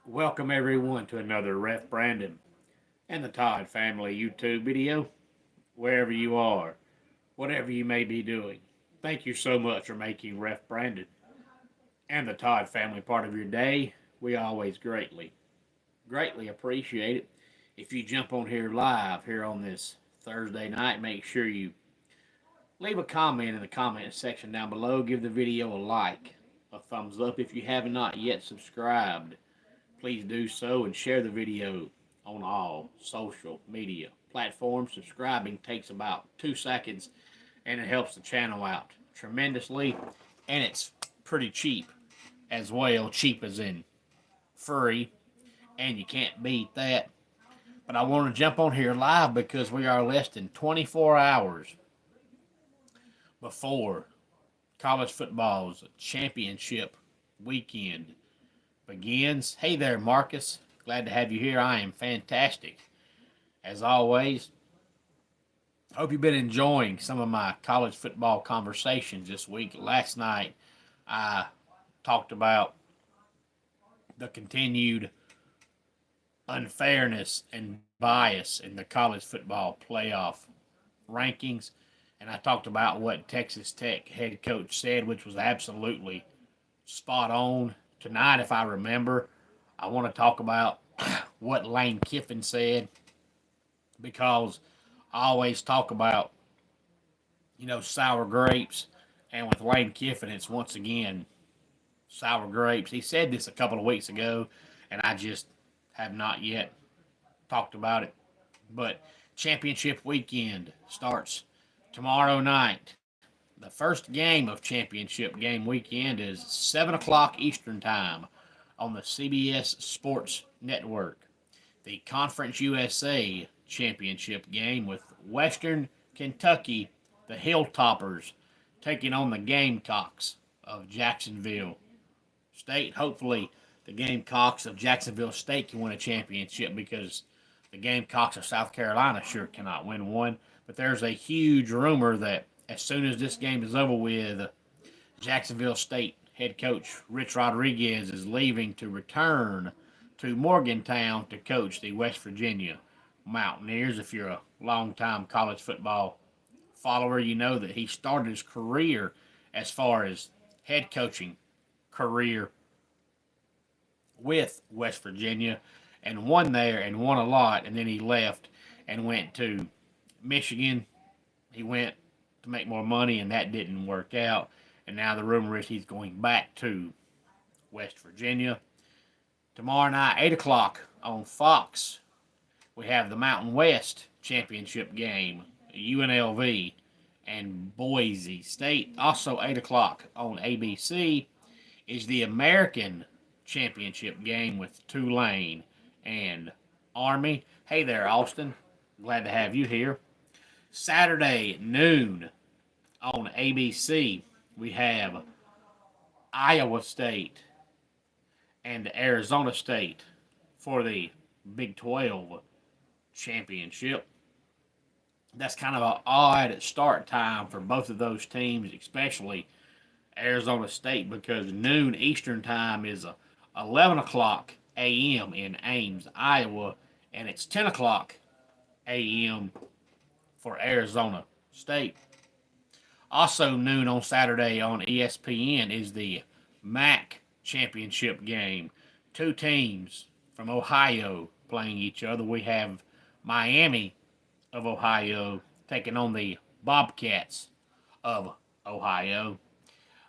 Welcome everyone to another Ref Brandon and the Todd Family YouTube video. Wherever you are, whatever you may be doing, thank you so much for making Ref Brandon and the Todd Family part of your day. We always greatly appreciate it. If you jump on here live here on this Thursday night, make sure you leave a comment in the comment section down below. Give the video a like, a thumbs up. If you have not yet subscribed, please do so and share the video on all social media platforms. Subscribing takes about 2 seconds and it helps the channel out tremendously. And it's pretty cheap as well. Cheap as in free. And you can't beat that. But I want to jump on here live because we are less than 24 hours before college football's championship weekend begins. Hey there, Marcus. Glad to have you here. I am fantastic, as always. Hope you've been enjoying some of my college football conversations this week. Last night, I talked about the continued unfairness and bias in the college football playoff rankings, and I talked about what Texas Tech head coach said, which was absolutely spot on. Tonight, if I remember, I want to talk about what Lane Kiffin said, because I always talk about, sour grapes. And with Lane Kiffin, it's once again sour grapes. He said this a couple of weeks ago, and I just have not yet talked about it. But championship weekend starts tomorrow night. The first game of championship game weekend is 7 o'clock Eastern Time on the CBS Sports Network. The Conference USA championship game with Western Kentucky, the Hilltoppers, taking on the Gamecocks of Jacksonville State. Hopefully, the Gamecocks of Jacksonville State can win a championship, because the Gamecocks of South Carolina sure cannot win one. But there's a huge rumor that as soon as this game is over with, Jacksonville State head coach Rich Rodriguez is leaving to return to Morgantown to coach the West Virginia Mountaineers. If you're a longtime college football follower, you know that he started his career as far as head coaching career with West Virginia and won there and won a lot, and then he left and went to Michigan. He went to make more money, and that didn't work out. And now the rumor is he's going back to West Virginia. Tomorrow night, 8 o'clock on Fox, we have the Mountain West championship game, UNLV and Boise State. Also 8 o'clock on ABC is the American championship game with Tulane and Army. Hey there, Austin. Glad to have you here. Saturday, noon, on ABC, we have Iowa State and Arizona State for the Big 12 championship. That's kind of an odd start time for both of those teams, especially Arizona State, because noon Eastern time is 11 o'clock a.m. in Ames, Iowa, and it's 10 o'clock a.m. for Arizona State. Also noon on Saturday on ESPN is the MAC championship game. Two teams from Ohio playing each other. We have Miami of Ohio taking on the Bobcats of Ohio.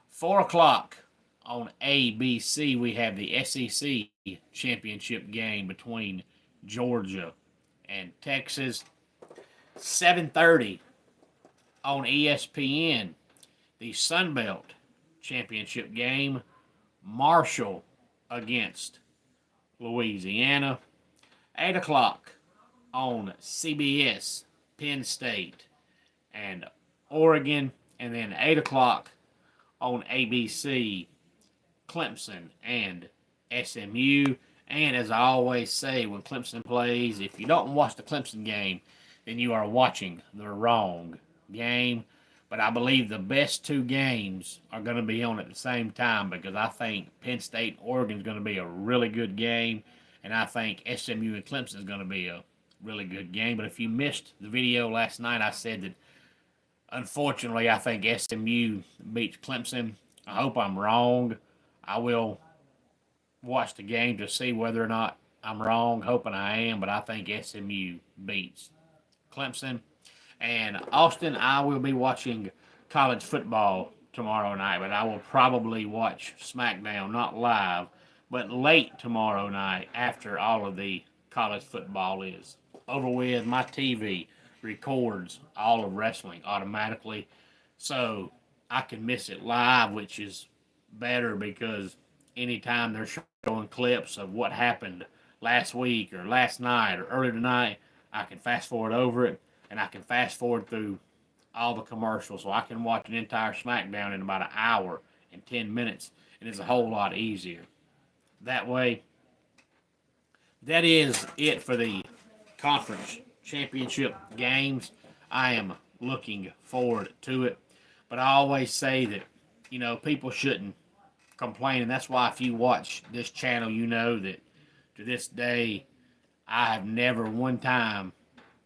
4 o'clock on ABC, we have the SEC championship game between Georgia and Texas. 7:30 on ESPN, the Sun Belt championship game, Marshall against Louisiana. 8 o'clock on CBS, Penn State and Oregon. And then 8 o'clock on ABC, Clemson and SMU. And as I always say when Clemson plays, if you don't watch the Clemson game, then you are watching the wrong game. But I believe the best two games are going to be on at the same time because I think Penn State and Oregon is going to be a really good game, and I think SMU and Clemson is going to be a really good game. But if you missed the video last night, I said that unfortunately I think SMU beats Clemson. I hope I'm wrong. I will watch the game to see whether or not I'm wrong, hoping I am, but I think SMU beats Clemson. And Austin, I will be watching college football tomorrow night, but I will probably watch SmackDown, not live, but late tomorrow night after all of the college football is over with. My TV records all of wrestling automatically, so I can miss it live, which is better because anytime they're showing clips of what happened last week or last night or earlier tonight, I can fast forward over it and I can fast forward through all the commercials, so I can watch an entire SmackDown in about an hour and 10 minutes, and it's a whole lot easier. That way, that is it for the conference championship games. I am looking forward to it, but I always say that, people shouldn't complain, and that's why if you watch this channel, you know that to this day, I have never one time,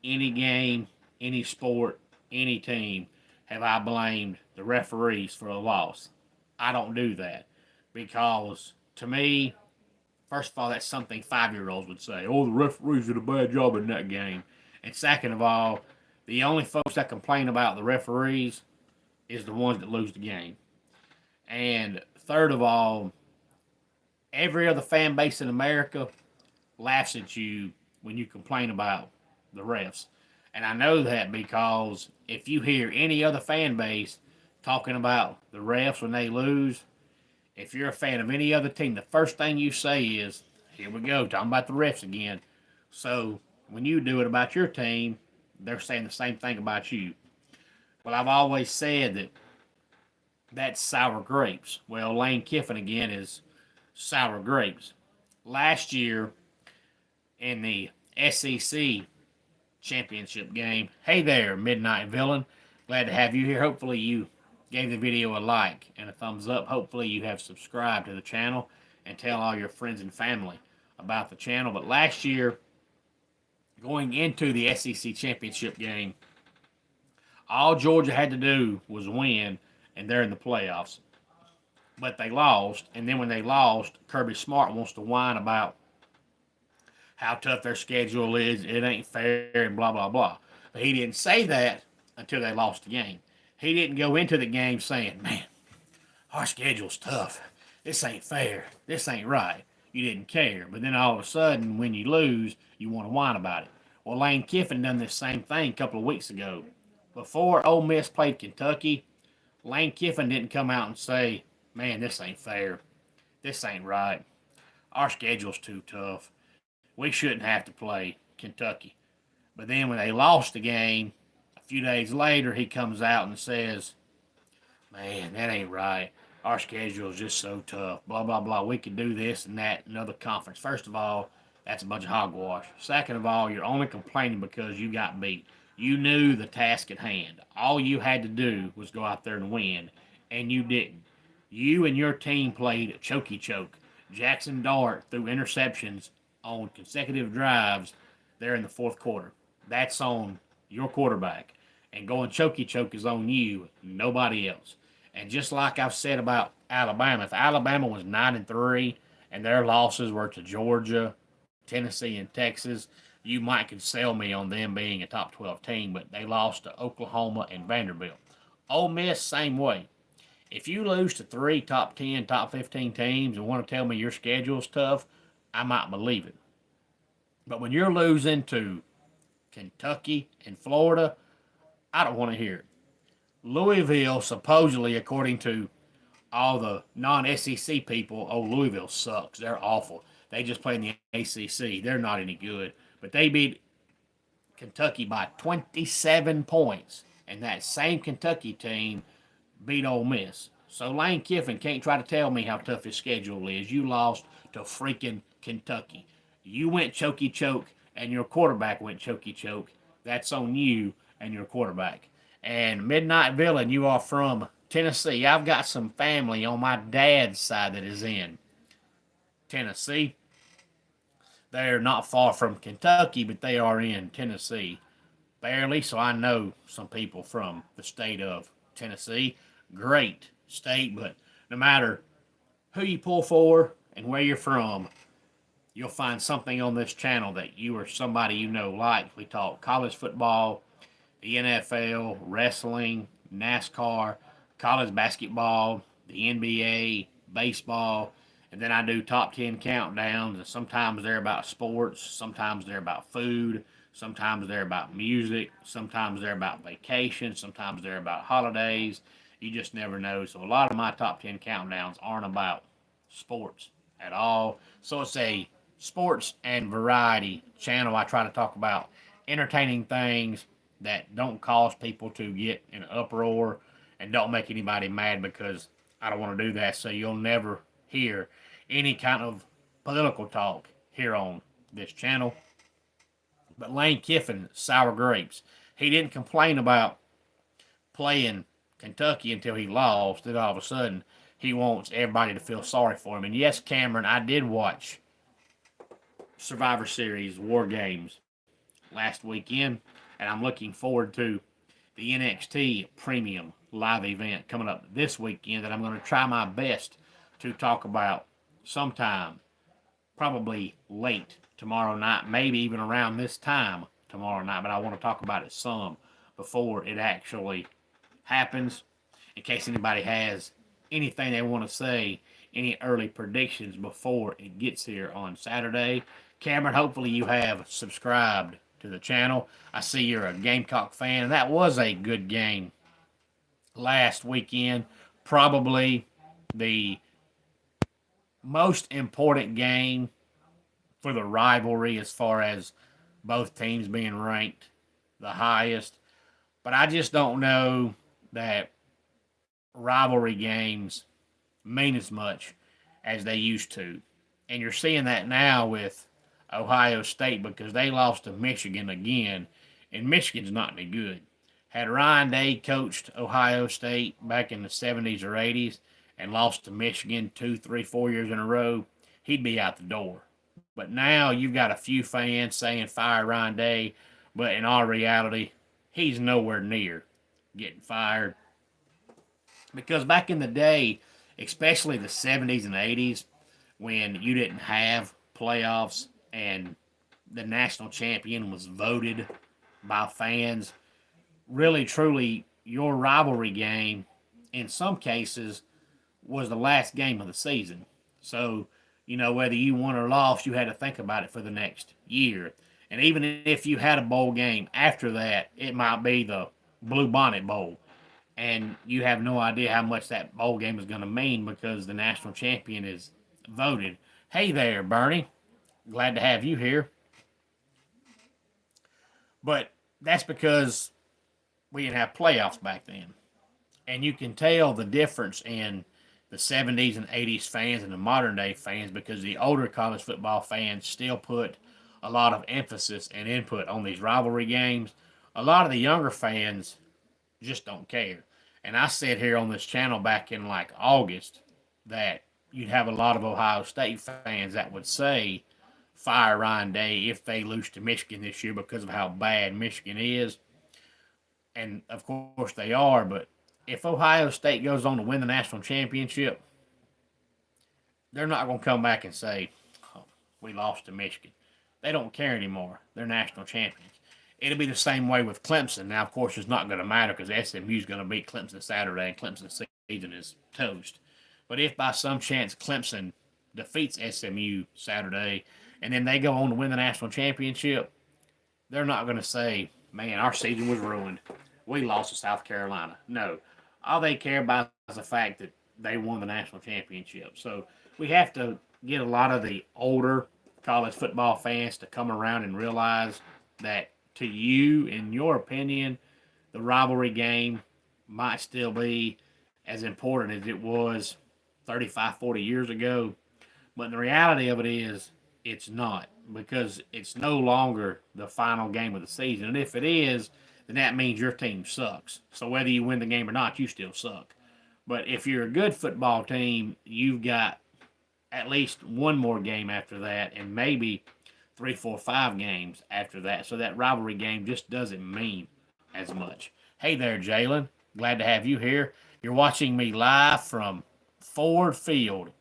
any game, any sport, any team, have I blamed the referees for a loss. I don't do that because to me, first of all, that's something 5-year-olds would say. Oh, the referees did a bad job in that game. And second of all, the only folks that complain about the referees is the ones that lose the game. And third of all, every other fan base in America laughs at you when you complain about the refs. And I know that because if you hear any other fan base talking about the refs when they lose, if you're a fan of any other team, the first thing you say is, here we go, talking about the refs again. So when you do it about your team, they're saying the same thing about you. Well, I've always said that that's sour grapes. Well, Lane Kiffin again is sour grapes. Last year in the SEC championship game, hey there, Midnight Villain. Glad to have you here. Hopefully you gave the video a like and a thumbs up. Hopefully you have subscribed to the channel and tell all your friends and family about the channel. But last year, going into the SEC championship game, all Georgia had to do was win, and they're in the playoffs. But they lost, and then when they lost, Kirby Smart wants to whine about how tough their schedule is, it ain't fair, and blah, blah, blah. But he didn't say that until they lost the game. He didn't go into the game saying, man, our schedule's tough. This ain't fair. This ain't right. You didn't care. But then all of a sudden, when you lose, you want to whine about it. Well, Lane Kiffin done this same thing a couple of weeks ago. Before Ole Miss played Kentucky, Lane Kiffin didn't come out and say, man, this ain't fair. This ain't right. Our schedule's too tough. We shouldn't have to play Kentucky. But then when they lost the game, a few days later, he comes out and says, man, that ain't right. Our schedule is just so tough. Blah, blah, blah. We could do this and that in another conference. First of all, that's a bunch of hogwash. Second of all, you're only complaining because you got beat. You knew the task at hand. All you had to do was go out there and win, and you didn't. You and your team played chokey choke. Jackson Dart threw interceptions on consecutive drives there in the fourth quarter. That's on your quarterback. And going chokey choke is on you, nobody else. And just like I've said about Alabama, if Alabama was 9-3 and their losses were to Georgia, Tennessee, and Texas, you might could sell me on them being a top 12 team, but they lost to Oklahoma and Vanderbilt. Ole Miss, same way. If you lose to 3 top 10, top 15 teams and want to tell me your schedule's tough, I might believe it. But when you're losing to Kentucky and Florida, I don't want to hear it. Louisville, supposedly, according to all the non-SEC people, oh, Louisville sucks. They're awful. They just play in the ACC. They're not any good. But they beat Kentucky by 27 points. And that same Kentucky team beat Ole Miss. So Lane Kiffin can't try to tell me how tough his schedule is. You lost to freaking Kentucky. You went chokey choke, and your quarterback went chokey choke. That's on you and your quarterback. And Midnight Villain, you are from Tennessee. I've got some family on my dad's side that is in Tennessee. They're not far from Kentucky, but they are in Tennessee. Barely, so I know some people from the state of Tennessee. Great state, but no matter who you pull for and where you're from, you'll find something on this channel that you or somebody you know like. We talk college football, the NFL, wrestling, NASCAR, college basketball, the NBA, baseball, and then I do top 10 countdowns, and sometimes they're about sports, sometimes they're about food, sometimes they're about music, sometimes they're about vacation, sometimes they're about holidays. You just never know. So a lot of my top 10 countdowns aren't about sports at all. So it's a sports and variety channel. I try to talk about entertaining things that don't cause people to get in an uproar and don't make anybody mad, because I don't want to do that. So you'll never hear any kind of political talk here on this channel. But Lane Kiffin, sour grapes. He didn't complain about playing Kentucky until he lost. Then all of a sudden, he wants everybody to feel sorry for him. And yes, Cameron, I did watch Survivor Series War Games last weekend, and I'm looking forward to the NXT Premium live event coming up this weekend that I'm going to try my best to talk about sometime, probably late tomorrow night, maybe even around this time tomorrow night, but I want to talk about it some before it actually happens, in case anybody has anything they want to say, any early predictions before it gets here on Saturday. Cameron, hopefully you have subscribed to the channel. I see you're a Gamecock fan, and that was a good game last weekend. Probably the most important game for the rivalry as far as both teams being ranked the highest. But I just don't know that rivalry games mean as much as they used to. And you're seeing that now with Ohio State, because they lost to Michigan again, and Michigan's not any good. Had Ryan Day coached Ohio State back in the 70s or 80s and lost to Michigan 2, 3, 4 years in a row, he'd be out the door. But now you've got a few fans saying fire Ryan Day, but in all reality, he's nowhere near getting fired. Because back in the day, especially the 70s and 80s, when you didn't have playoffs and the national champion was voted by fans, really truly your rivalry game in some cases was the last game of the season. So, whether you won or lost, you had to think about it for the next year. And even if you had a bowl game after that, it might be the Blue Bonnet Bowl. And you have no idea how much that bowl game is going to mean, because the national champion is voted. Hey there, Bernie. Glad to have you here. But that's because we didn't have playoffs back then. And you can tell the difference in the 70s and 80s fans and the modern day fans, because the older college football fans still put a lot of emphasis and input on these rivalry games. A lot of the younger fans just don't care. And I said here on this channel back in like August that you'd have a lot of Ohio State fans that would say fire Ryan Day if they lose to Michigan this year, because of how bad Michigan is. And of course they are, but if Ohio State goes on to win the national championship, they're not going to come back and say, oh, we lost to Michigan. They don't care anymore. They're national champions. It'll be the same way with Clemson. Now, of course, it's not going to matter, because SMU is going to beat Clemson Saturday, and Clemson's season is toast. But if by some chance Clemson defeats SMU Saturday, and then they go on to win the national championship, they're not going to say, man, our season was ruined. We lost to South Carolina. No. All they care about is the fact that they won the national championship. So we have to get a lot of the older college football fans to come around and realize that, to you, in your opinion, the rivalry game might still be as important as it was 35, 40 years ago. But the reality of it is, it's not, because it's no longer the final game of the season. And if it is, then that means your team sucks. So whether you win the game or not, you still suck. But if you're a good football team, you've got at least one more game after that, and maybe 3, 4, 5 games after that. So that rivalry game just doesn't mean as much. Hey there, Jalen. Glad to have you here. You're watching me live from Ford Field.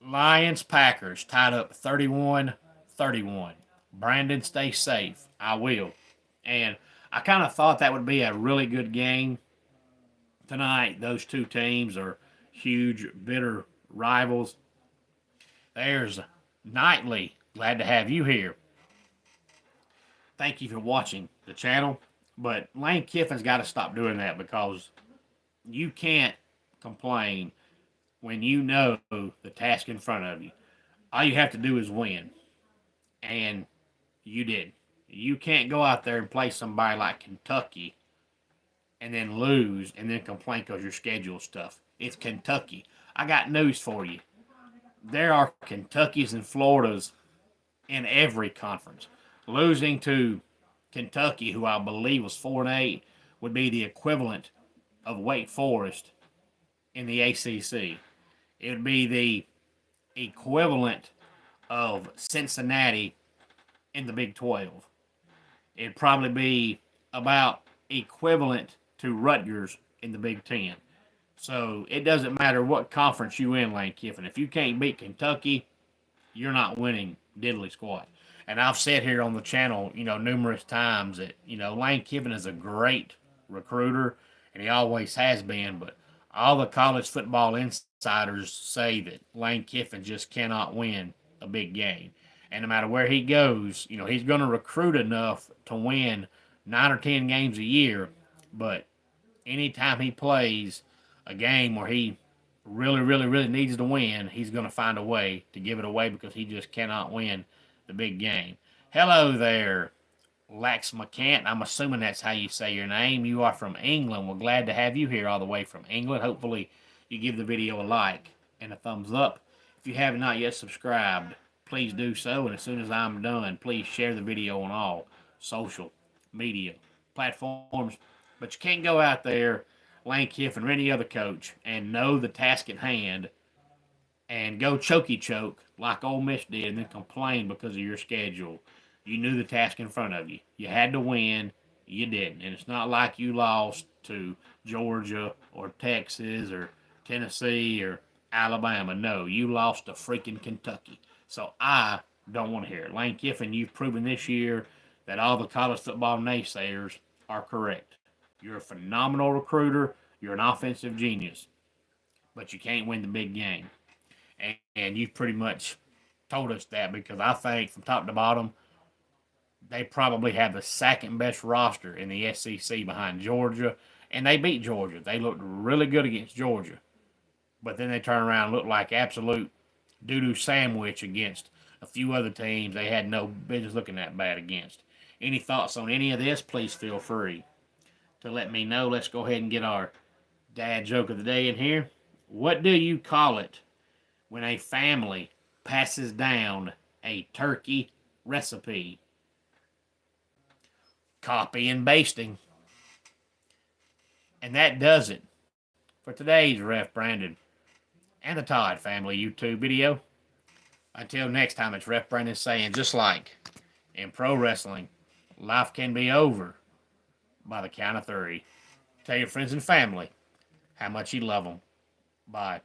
Lions Packers tied up 31-31. Brandon, stay safe. I will. And I kind of thought that would be a really good game tonight. Those two teams are huge, bitter rivals. There's Knightley. Glad to have you here. Thank you for watching the channel. But Lane Kiffin's got to stop doing that, because you can't complain when you know the task in front of you. All you have to do is win. And you did. You can't go out there and play somebody like Kentucky and then lose and then complain because your schedule's tough. It's Kentucky. I got news for you. There are Kentuckys and Floridas in every conference. Losing to Kentucky, who I believe was 4-8, would be the equivalent of Wake Forest in the ACC. It would be the equivalent of Cincinnati in the Big 12. It'd probably be about equivalent to Rutgers in the Big 10. So it doesn't matter what conference you in, Lane Kiffin. If you can't beat Kentucky, you're not winning diddly squat. And I've said here on the channel, numerous times that, Lane Kiffin is a great recruiter, and he always has been, but all the college football insiders say that Lane Kiffin just cannot win a big game. And no matter where he goes, he's going to recruit enough to win 9 or 10 games a year, but anytime he plays a game where he really, really, really needs to win, he's going to find a way to give it away, because he just cannot win the big game. Hello there, Lax McCant. I'm assuming that's how you say your name. You are from England. We're glad to have you here all the way from England. Hopefully you give the video a like and a thumbs up. If you have not yet subscribed, please do so. And as soon as I'm done, please share the video on all social media platforms. But you can't go out there, Lane Kiffin or any other coach, and know the task at hand and go chokey choke like Ole Miss did and then complain because of your schedule. You knew the task in front of you. You had to win. You didn't. And it's not like you lost to Georgia or Texas or Tennessee or Alabama. No, you lost to freaking Kentucky. So I don't want to hear it. Lane Kiffin, you've proven this year that all the college football naysayers are correct. You're a phenomenal recruiter. You're an offensive genius. But you can't win the big game. And you've pretty much told us that, because I think from top to bottom, they probably have the second best roster in the SEC behind Georgia. And they beat Georgia. They looked really good against Georgia. But then they turn around and look like absolute doo-doo sandwich against a few other teams they had no business looking that bad against. Any thoughts on any of this, please feel free to let me know. Let's go ahead and get our dad joke of the day in here. What do you call it when a family passes down a turkey recipe? Copy and pasting. And that does it for today's Ref Brandon and the Todd Family YouTube video. Until next time, it's Ref Brandon saying, just like in pro wrestling, life can be over by the count of 3. Tell your friends and family how much you love them. Bye.